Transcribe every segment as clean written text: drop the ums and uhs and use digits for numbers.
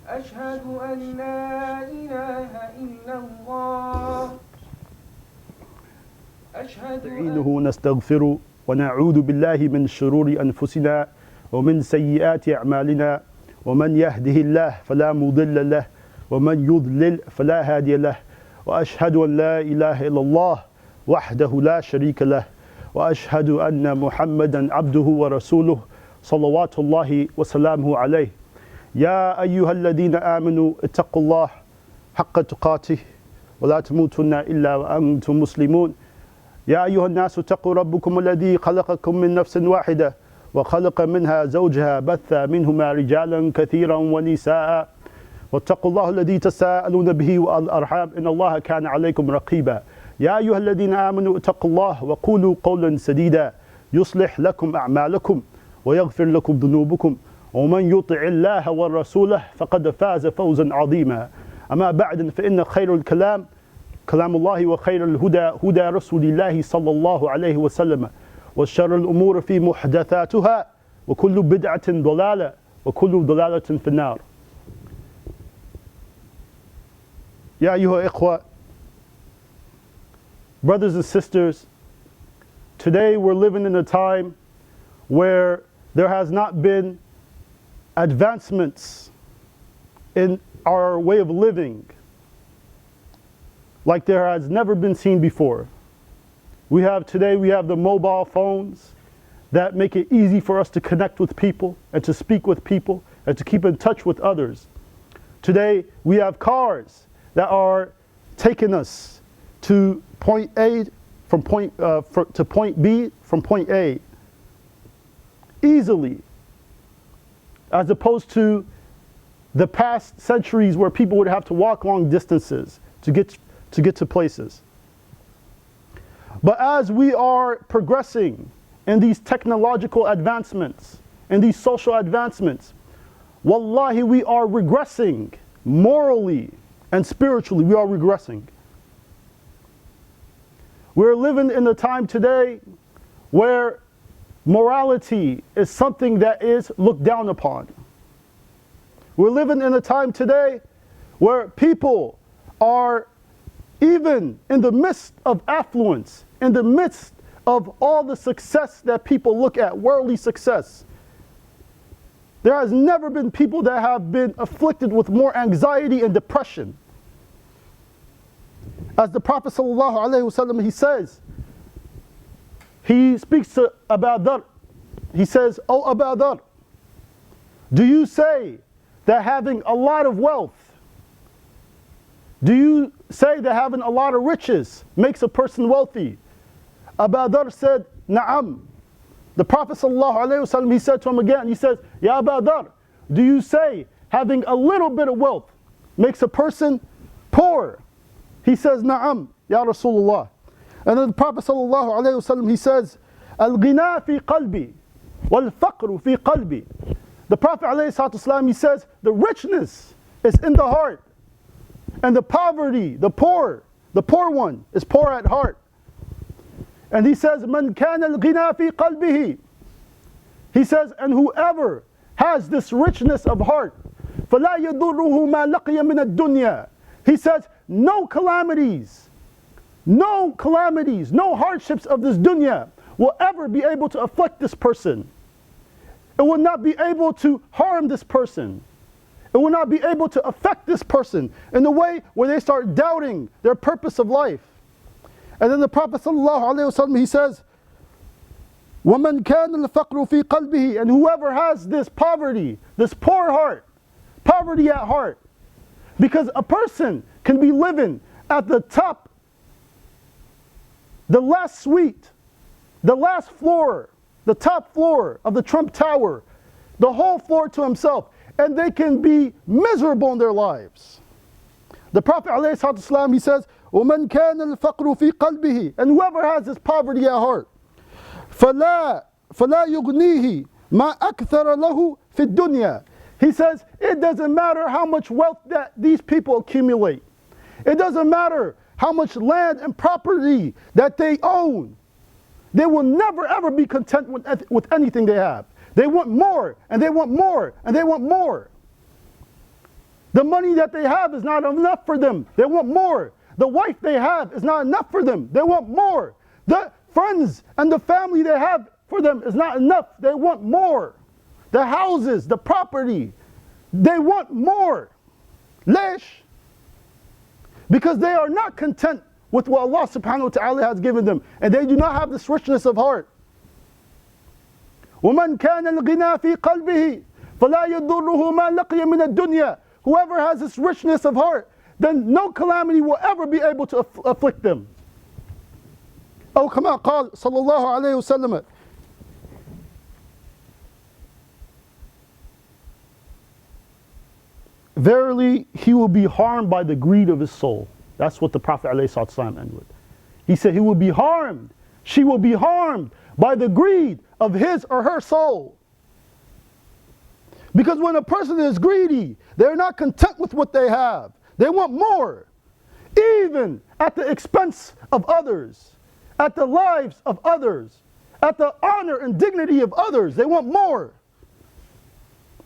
أشهد أن لا إله إلا الله نستعينه ونستغفره ونعوذ بالله من شرور أنفسنا ومن سيئات أعمالنا ومن يهده الله فلا مضل له ومن يضلل فلا هادي له وأشهد أن لا إله إلا الله وحده لا شريك له وأشهد أن محمدا عبده ورسوله صلوات الله وسلامه عليه يا أيها الذين آمنوا اتقوا الله حق تقاته ولا تموتن إلا وأنتم مسلمون يا أيها الناس اتقوا ربكم الذي خلقكم من نفس واحدة وخلق منها زوجها بث منهما رجالا كثيرا ونساء واتقوا الله الذي تساءلون به والأرحام إن الله كان عليكم رقيبا يا أيها الذين آمنوا اتقوا الله وقولوا قولا سديدا يصلح لكم أعمالكم ويغفر لكم ذنوبكم ومن يطع الله ورسوله فقد فاز فوزا عظيما أما بعد فإن خير الكلام كلام الله وخير الهدى هدى رسول الله صلى الله عليه وسلم وشر الأمور في محدثاتها وكل بدعة ضلالة وكل ضلالة في النار. يا أيها الإخوة, brothers and sisters, today we're living in a time where there has not been advancements in our way of living like there has never been seen before. Today we have the mobile phones that make it easy for us to connect with people and to speak with people and to keep in touch with others. Today we have cars that are taking us to point A to point B from point A easily, as opposed to the past centuries where people would have to walk long distances to get to places. But as we are progressing in these technological advancements, in these social advancements, wallahi, we are regressing morally and spiritually. We are regressing. We're living in a time today where morality is something that is looked down upon. We're living in a time today where people are, even in the midst of affluence, in the midst of all the success that people look at, worldly success, there has never been people that have been afflicted with more anxiety and depression. As the Prophet ﷺ, he says, he speaks to Abu Dhar, he says, "O Abu Dhar, do you say that having a lot of wealth, do you say that having a lot of riches makes a person wealthy?" Abu Dhar said, "Na'am." The Prophet ﷺ, he said to him again, he says, "Ya Abu Dhar, do you say having a little bit of wealth makes a person poor?" He says, "Na'am, Ya Rasulullah." And then the Prophet ﷺ, he says, "Al-ghina fi qalbi, wal-faqru fi qalbi." The Prophet ﷺ, he says, the richness is in the heart, and the poverty, the poor one is poor at heart. And he says, "Man kana al-ghina fi qalbihi." He says, and whoever has this richness of heart, فَلَا يَضُرُّهُ مَا لَقِيَ مِنَ الدُّنْيَا. He says, no calamities, no hardships of this dunya will ever be able to afflict this person. It will not be able to harm this person. It will not be able to affect this person in a way where they start doubting their purpose of life. And then the Prophet ﷺ, he says, وَمَنْ كَانَ الْفَقْرُ فِي قَلْبِهِ. And whoever has this poverty, this poor heart, poverty at heart, because a person can be living at the top, the last suite, the last floor, the top floor of the Trump Tower, the whole floor to himself, and they can be miserable in their lives. The Prophet ﷺ, he says, وَمَنْ كَانَ الْفَقْرُ فِي قَلْبِهِ. And whoever has this poverty at heart, فَلَا يُغْنِيهِ مَا أَكْثَرَ لَهُ فِي الدُّنْيَا. He says, it doesn't matter how much wealth that these people accumulate. It doesn't matter how much land and property that they own. They will never ever be content with anything they have. They want more, and they want more, and they want more. The money that they have is not enough for them. They want more. The wife they have is not enough for them. They want more. The friends and the family they have for them is not enough. They want more. The houses, the property, they want more. Lesh. Because they are not content with what Allah subhanahu wa ta'ala has given them. And they do not have this richness of heart. وَمَنْ كَانَ الْغِنَى فِي قَلْبِهِ فَلَا يَضُرُّهُ مَا لَقِيَ مِنَ الدُّنْيَا. Whoever has this richness of heart, then no calamity will ever be able to afflict them. أو كما قال صلى الله عليه وسلم. Verily, he will be harmed by the greed of his soul. That's what the Prophet ﷺ ended with. He said he will be harmed. She will be harmed by the greed of his or her soul. Because when a person is greedy, they're not content with what they have. They want more. Even at the expense of others, at the lives of others, at the honor and dignity of others. They want more.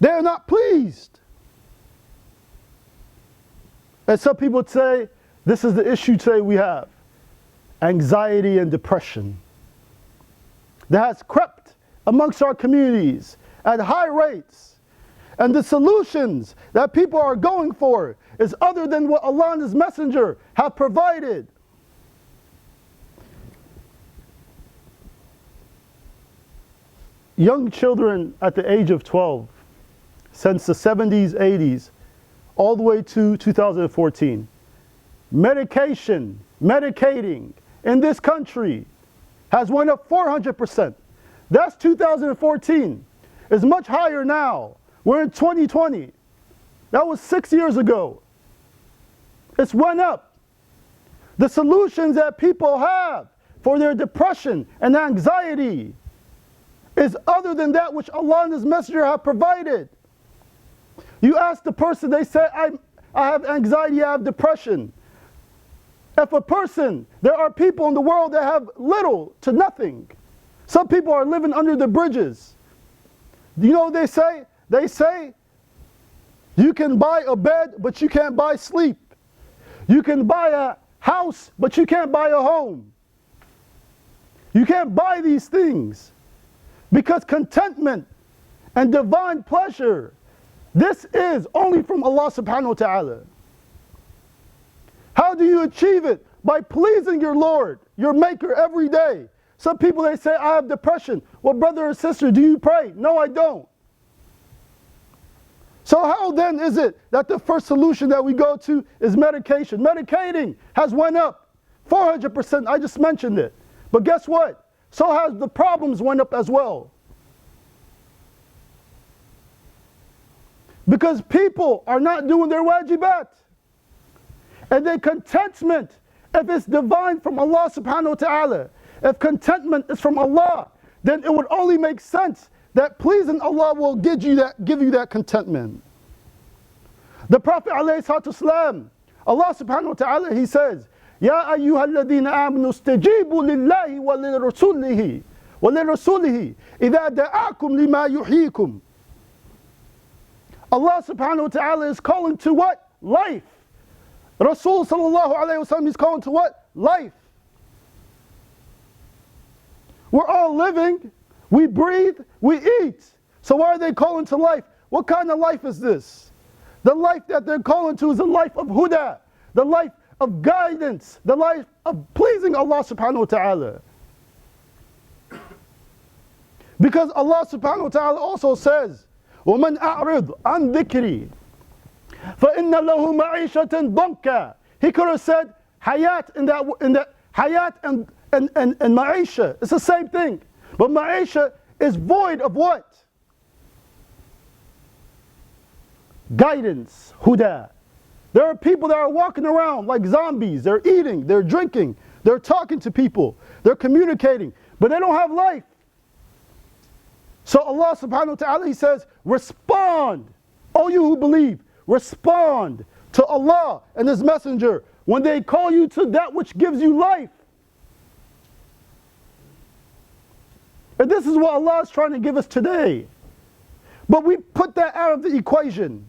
They are not pleased. And some people would say, this is the issue today we have. Anxiety and depression. That has crept amongst our communities at high rates. And the solutions that people are going for is other than what Allah and His Messenger have provided. Young children at the age of 12, since the 70s, 80s, all the way to 2014, medicating in this country has went up 400%. That's 2014. It's much higher now. We're in 2020. That was 6 years ago. It's went up. The solutions that people have for their depression and anxiety is other than that which Allah and His Messenger have provided. You ask the person, they say, I have anxiety, I have depression. If a person, there are people in the world that have little to nothing. Some people are living under the bridges. Do you know what they say? They say, you can buy a bed, but you can't buy sleep. You can buy a house, but you can't buy a home. You can't buy these things. Because contentment and divine pleasure, this is only from Allah subhanahu wa ta'ala. How do you achieve it? By pleasing your Lord, your Maker, every day. Some people, they say, I have depression. Well, brother or sister, do you pray? No, I don't. So how then is it that the first solution that we go to is medication? Medicating has went up 400%. I just mentioned it. But guess what? So has the problems went up as well. Because people are not doing their wajibat. And then contentment, if it's divine from Allah subhanahu wa ta'ala, if contentment is from Allah, then it would only make sense that pleasing Allah will give you that contentment. The Prophet ﷺ, Allah subhanahu wa ta'ala, he says, Ya ayyuhalladhina amanu istajibu lillahi wa lirasulihi idha da'akum lima yuhyikum. Allah subhanahu wa ta'ala is calling to what? Life. Rasul sallallahu alayhi wa sallam is calling to what? Life. We're all living, we breathe, we eat. So why are they calling to life? What kind of life is this? The life that they're calling to is the life of huda, the life of guidance, the life of pleasing Allah subhanahu wa ta'ala. Because Allah subhanahu wa ta'ala also says, وَمَنْ أَعْرِضْ عَنْ ذِكْرِي فَإِنَّ لَهُ مَعِيشَةً ضَنْكَ. He could have said hayat in that hayat and ma'isha. It's the same thing. But ma'isha is void of what? Guidance, huda. There are people that are walking around like zombies. They're eating, they're drinking, they're talking to people, they're communicating, but they don't have life. So Allah subhanahu wa ta'ala, He says, respond, all you who believe, respond to Allah and His Messenger when they call you to that which gives you life. And this is what Allah is trying to give us today. But we put that out of the equation.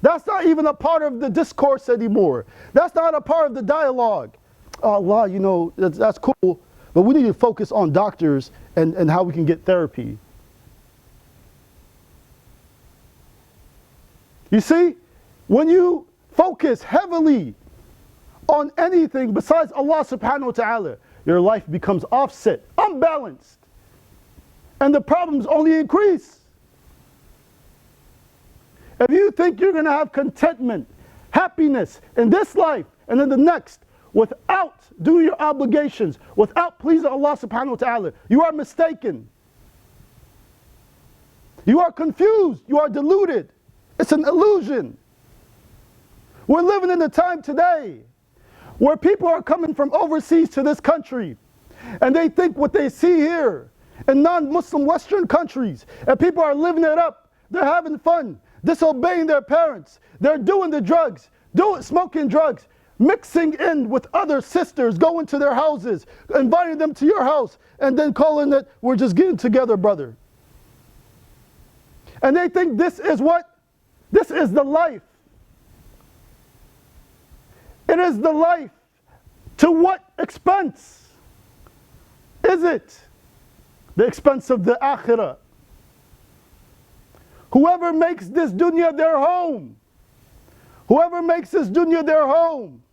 That's not even a part of the discourse anymore. That's not a part of the dialogue. Oh, Allah, you know, that's cool, but we need to focus on doctors and how we can get therapy. You see, when you focus heavily on anything besides Allah subhanahu wa ta'ala, your life becomes offset, unbalanced, and the problems only increase. If you think you're going to have contentment, happiness in this life and in the next without doing your obligations, without pleasing Allah subhanahu wa ta'ala, you are mistaken. You are confused. You are deluded. It's an illusion. We're living in a time today where people are coming from overseas to this country and they think what they see here in non-Muslim Western countries, and people are living it up. They're having fun, disobeying their parents. They're doing the drugs, smoking drugs, mixing in with other sisters, going to their houses, inviting them to your house, and then calling it, we're just getting together, brother. And they think this is what? This is the life. It is the life. To what expense is it? The expense of the akhirah. Whoever makes this dunya their home, whoever makes this dunya their home,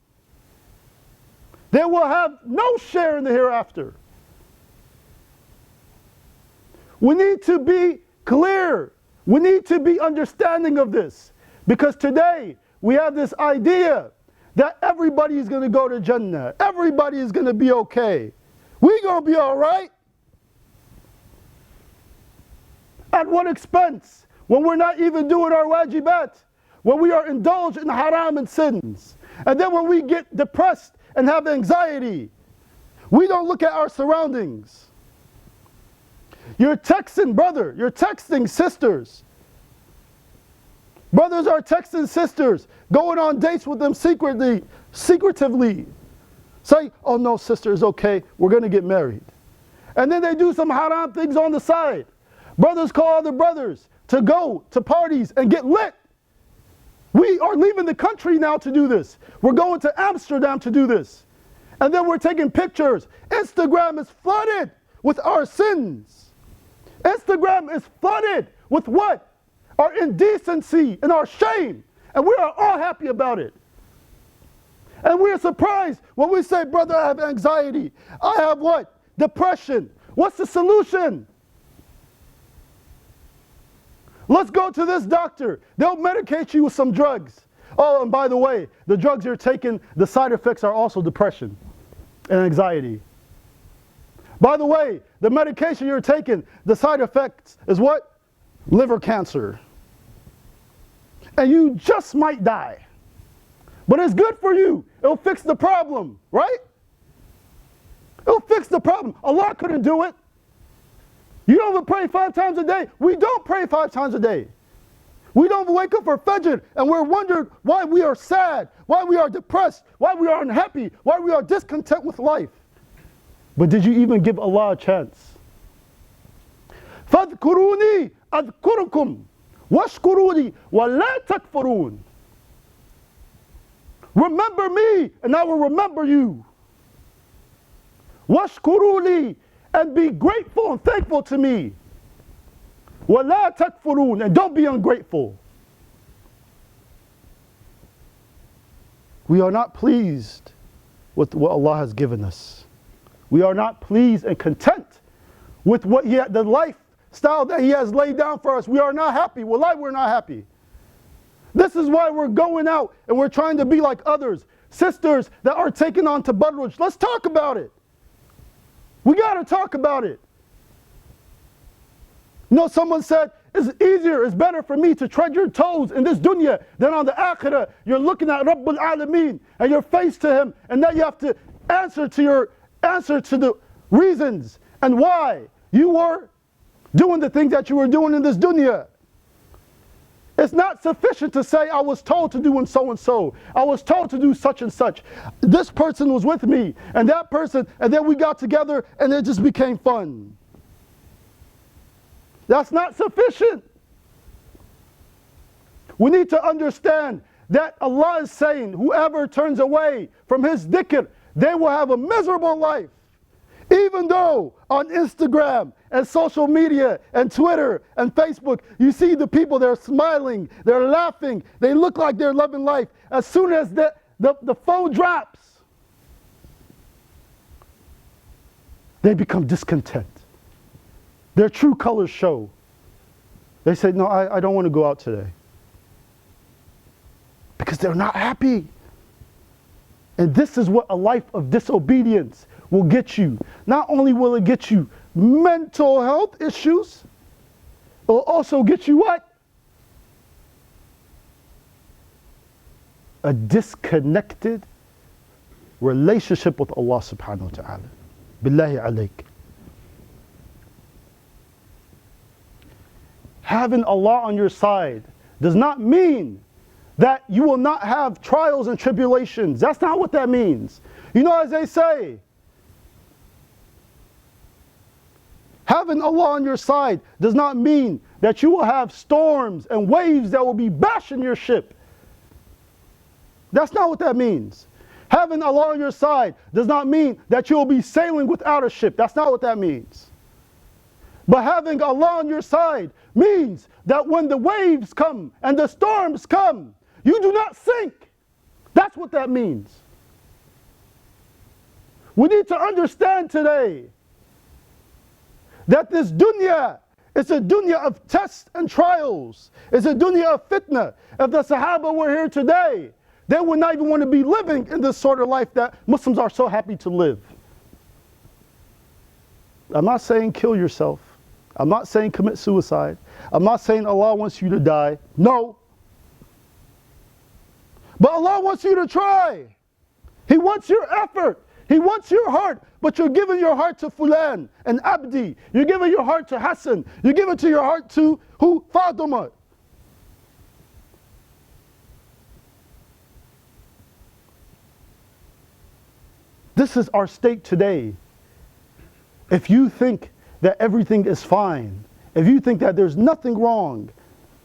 they will have no share in the hereafter. We need to be clear. We need to be understanding of this. Because today we have this idea that everybody is going to go to Jannah. Everybody is going to be okay. We're going to be all right. At what expense? When we're not even doing our wajibat. When we are indulged in haram and sins. And then when we get depressed and have anxiety, we don't look at our surroundings. You're texting, brother. You're texting sisters. Brothers are texting sisters, going on dates with them secretively. Say, oh no, sister, it's okay. We're going to get married. And then they do some haram things on the side. Brothers call other brothers to go to parties and get lit. We are leaving the country now to do this. We're going to Amsterdam to do this. And then we're taking pictures. Instagram is flooded with our sins. Instagram is flooded with what? Our indecency and our shame. And we are all happy about it. And we are surprised when we say, brother, I have anxiety. I have what? Depression. What's the solution? Let's go to this doctor. They'll medicate you with some drugs. Oh, and by the way, the drugs you're taking, the side effects are also depression and anxiety. By the way, the medication you're taking, the side effects is what? Liver cancer. And you just might die. But it's good for you. It'll fix the problem, right? It'll fix the problem. Allah couldn't do it. You don't even pray 5 times a day. We don't pray 5 times a day. We don't wake up for Fajr and we're wondering why we are sad, why we are depressed, why we are unhappy, why we are discontent with life. But did you even give Allah a chance? فَاذْكُرُونِي أَذْكُرُكُمْ وَاشْكُرُونِي وَلَا تَكْفُرُونَ. Remember me and I will remember you. وَاشْكُرُونِي, and be grateful and thankful to me. وَلَا تَكْفُرُونَ, and don't be ungrateful. We are not pleased with what Allah has given us. We are not pleased and content with what the lifestyle that He has laid down for us. We are not happy. Wallahi, we're not happy. This is why we're going out and we're trying to be like others. Sisters that are taking on tabarruj. Let's talk about it. We got to talk about it. You know, someone said, it's easier, it's better for me to tread your toes in this dunya than on the akhirah. You're looking at Rabbul Alameen and you're face to Him, and now you have to answer to the reasons and why you were doing the things that you were doing in this dunya. It's not sufficient to say, I was told to do and so. I was told to do such and such. This person was with me, and that person, and then we got together, and it just became fun. That's not sufficient. We need to understand that Allah is saying, whoever turns away from His dhikr, they will have a miserable life. Even though on Instagram and social media and Twitter and Facebook, you see the people, they're smiling, they're laughing, they look like they're loving life. As soon as the phone drops, they become discontent. Their true colors show. They say, no, I don't want to go out today. Because they're not happy. And this is what a life of disobedience will get you. Not only will it get you mental health issues, it will also get you what? A disconnected relationship with Allah subhanahu wa ta'ala. Billahi alayk. Having Allah on your side does not mean that you will not have trials and tribulations. That's not what that means. You know, as they say, having Allah on your side does not mean that you will have storms and waves that will be bashing your ship. That's not what that means. Having Allah on your side does not mean that you will be sailing without a ship. That's not what that means. But having Allah on your side means that when the waves come and the storms come, you do not sink. That's what that means. We need to understand today that this dunya is a dunya of tests and trials. It's a dunya of fitna. If the Sahaba were here today, they would not even want to be living in this sort of life that Muslims are so happy to live. I'm not saying kill yourself. I'm not saying commit suicide. I'm not saying Allah wants you to die. No. But Allah wants you to try. He wants your effort. He wants your heart. But you're giving your heart to Fulan and Abdi. You're giving your heart to Hassan. You're giving your heart to who? Fatima. This is our state today. If you think that everything is fine, if you think that there's nothing wrong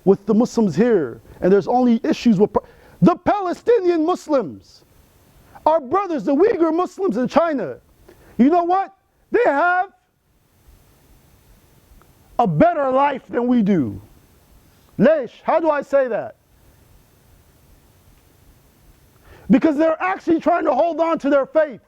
with the Muslims here, and there's only issues with the Palestinian Muslims, our brothers, the Uyghur Muslims in China, you know what? They have a better life than we do. Leish, how do I say that? Because they're actually trying to hold on to their faith.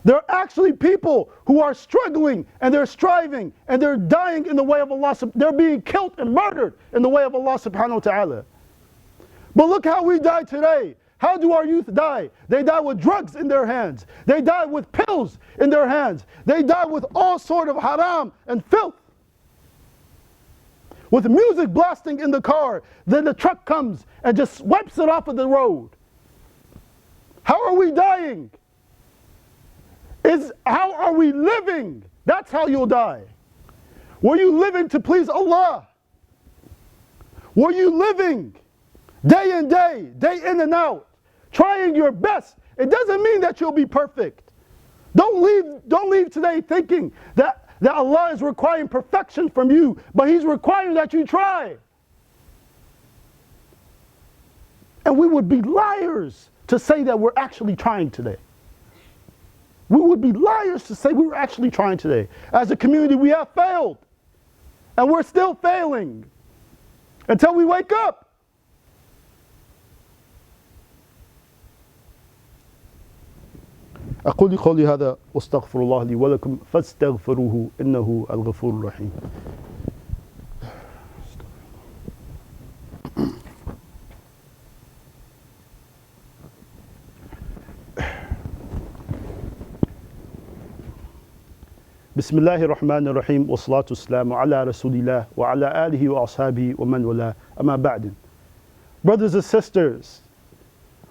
There are actually people who are struggling and they're striving and they're dying in the way of Allah. They're being killed and murdered in the way of Allah subhanahu wa ta'ala. But look how we die today. How do our youth die? They die with drugs in their hands. They die with pills in their hands. They die with all sort of haram and filth. With music blasting in the car, then the truck comes and just wipes it off of the road. How are we dying? How are we living? That's how you'll die. Were you living to please Allah? Were you living day in and out, trying your best? It doesn't mean that you'll be perfect. Don't leave today thinking that Allah is requiring perfection from you, but He's requiring that you try. And we would be liars to say that we're actually trying today. We would be liars to say we were actually trying today. As a community, we have failed. And we're still failing until we wake up. أقول قولي هذا واستغفر الله لي ولكم فاستغفروه إنه الغفور الرحيم. بسم الله الرحمن الرحيم والصلاة والسلام على رسول الله وعلى آله وأصحابه ومن والاه أما بعد. Brothers and sisters,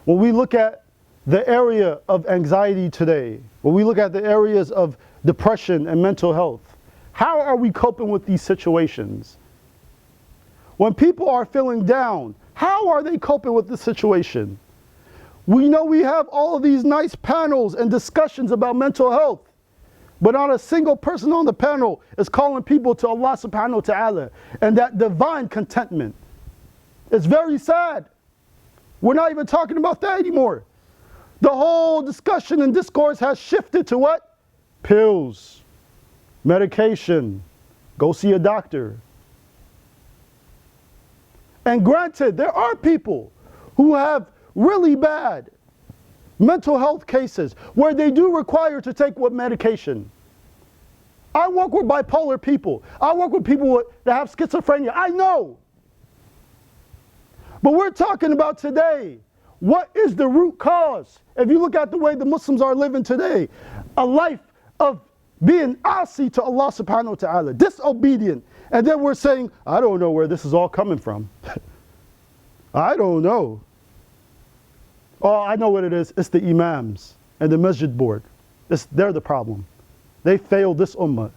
when we look at the area of anxiety today, when we look at the areas of depression and mental health, how are we coping with these situations? When people are feeling down, how are they coping with the situation? We know we have all of these nice panels and discussions about mental health, but not a single person on the panel is calling people to Allah subhanahu wa ta'ala and that divine contentment. It's very sad. We're not even talking about that anymore. The whole discussion and discourse has shifted to what? Pills, medication, go see a doctor. And granted, there are people who have really bad mental health cases where they do require to take what medication. I work with bipolar people. I work with people that have schizophrenia. I know. But we're talking about today, what is the root cause? If you look at the way the Muslims are living today, a life of being asi to Allah subhanahu wa ta'ala, disobedient. And then we're saying, I don't know where this is all coming from. I don't know. Oh, I know what it is. It's the imams and the masjid board. They're the problem. They failed this ummah.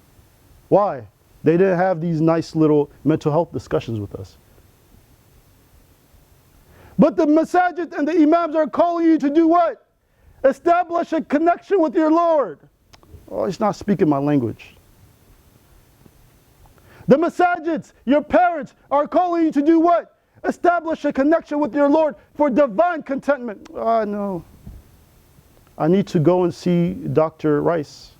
Why? They didn't have these nice little mental health discussions with us. But the masajid and the imams are calling you to do what? Establish a connection with your Lord. Oh, he's not speaking my language. The masajids, your parents, are calling you to do what? Establish a connection with your Lord for divine contentment. No. I need to go and see Dr. Rice.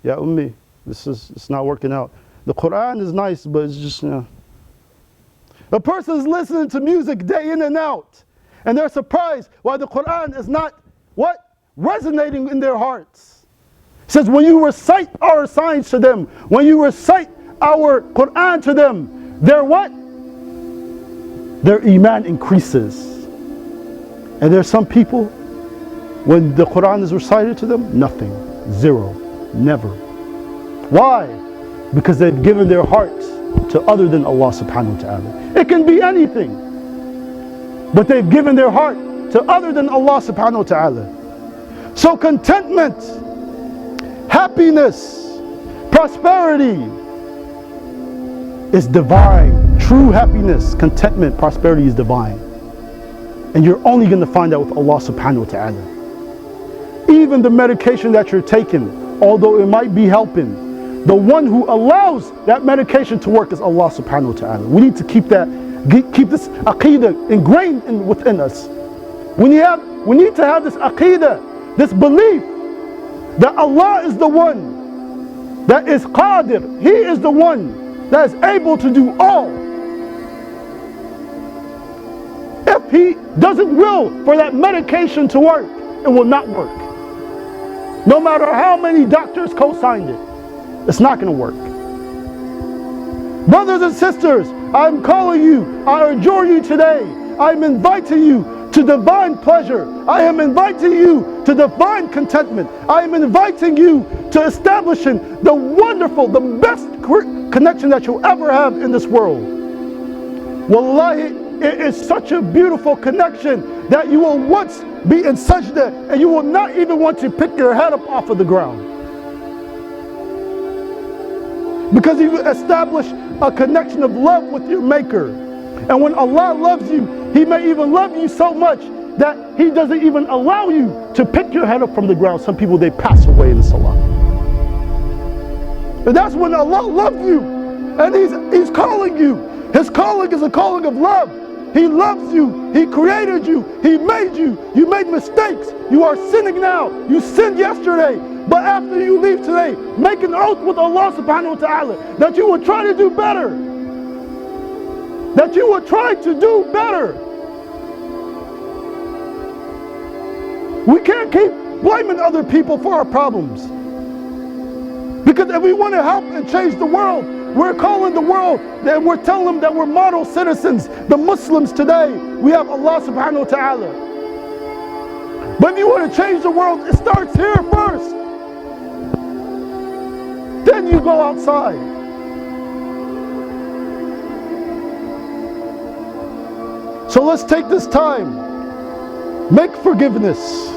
Yeah, Ummi, it's not working out. The Qur'an is nice, but it's just, A person's listening to music day in and out, and they're surprised why the Qur'an is not, what? Resonating in their hearts. It says, when you recite our signs to them, when you recite our Qur'an to them, their what? Their iman increases. And there's some people, when the Qur'an is recited to them, nothing, zero, never. Why? Because they've given their hearts to other than Allah subhanahu wa ta'ala. It can be anything, but they've given their heart to other than Allah subhanahu wa ta'ala. So contentment, happiness, prosperity is divine. True happiness, contentment, prosperity is divine. And you're only going to find that with Allah subhanahu wa ta'ala. Even the medication that you're taking, although it might be helping, the one who allows that medication to work is Allah subhanahu wa ta'ala. We need to keep this aqeedah ingrained within us. We need to have this aqeedah, this belief that Allah is the one that is qadir. He is the one that is able to do all. If He doesn't will for that medication to work, it will not work. No matter how many doctors co-signed it, it's not going to work. Brothers and sisters, I'm calling you, I adjure you today. I'm inviting you to divine pleasure. I am inviting you to divine contentment. I am inviting you to establishing the wonderful, the best connection that you'll ever have in this world. Wallahi, it is such a beautiful connection that you will once be in sajda and you will not even want to pick your head up off of the ground. Because you establish a connection of love with your Maker. And when Allah loves you, He may even love you so much that He doesn't even allow you to pick your head up from the ground. Some people, they pass away in the salah. And that's when Allah loves you. And He's calling you. His calling is a calling of love. He loves you. He created you. He made you. You made mistakes. You are sinning now. You sinned yesterday. But after you leave today, make an oath with Allah subhanahu wa ta'ala that you will try to do better. That you will try to do better. We can't keep blaming other people for our problems. Because if we want to help and change the world, we're calling the world and we're telling them that we're model citizens. The Muslims today, we have Allah subhanahu wa ta'ala. But if you want to change the world, it starts here first. Then you go outside. So let's take this time. Make forgiveness.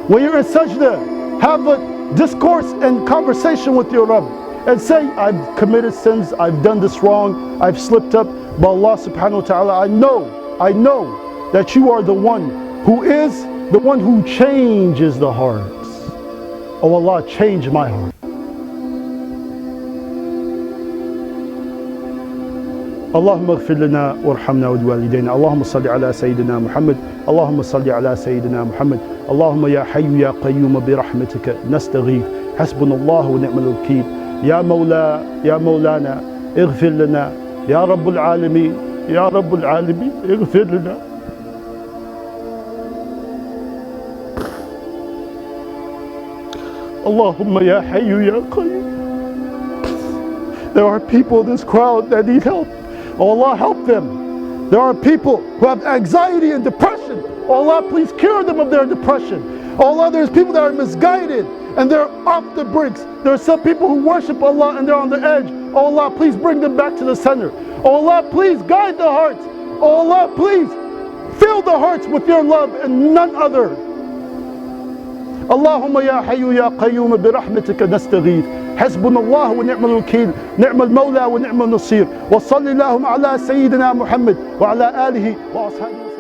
When you're in sajda, have a discourse and conversation with your Rabb. And say, I've committed sins, I've done this wrong, I've slipped up. But Allah subhanahu wa ta'ala, I know that you are the one who is the one who changes the hearts. Oh Allah, change my heart. اللهم اغفر لنا وارحمنا ولوالدينا. اللهم صل على سيدنا محمد. اللهم صل على سيدنا محمد. اللهم يا حي يا قيوم برحمتك نستغيث. حسبنا الله ونعم الوكيل. يا مولانا اغفر لنا يا رب العالمين. يا رب العالمين اغفر لنا. Allahumma ya hayyu ya qayyum. There are people in this crowd that need help. Oh Allah, help them. There are people who have anxiety and depression. Oh Allah, please cure them of their depression. Oh Allah, there's people that are misguided and they're off the bricks. There are some people who worship Allah and they're on the edge. Oh Allah, please bring them back to the center. Oh Allah, please guide the hearts. Oh Allah, please fill the hearts with your love and none other. اللهم يا حي يا قيوم برحمتك نستغيث. حسبنا الله ونعم الوكيل. نعم المولى ونعم النصير. وصل اللهم على سيدنا محمد وعلى آله وأصحابه.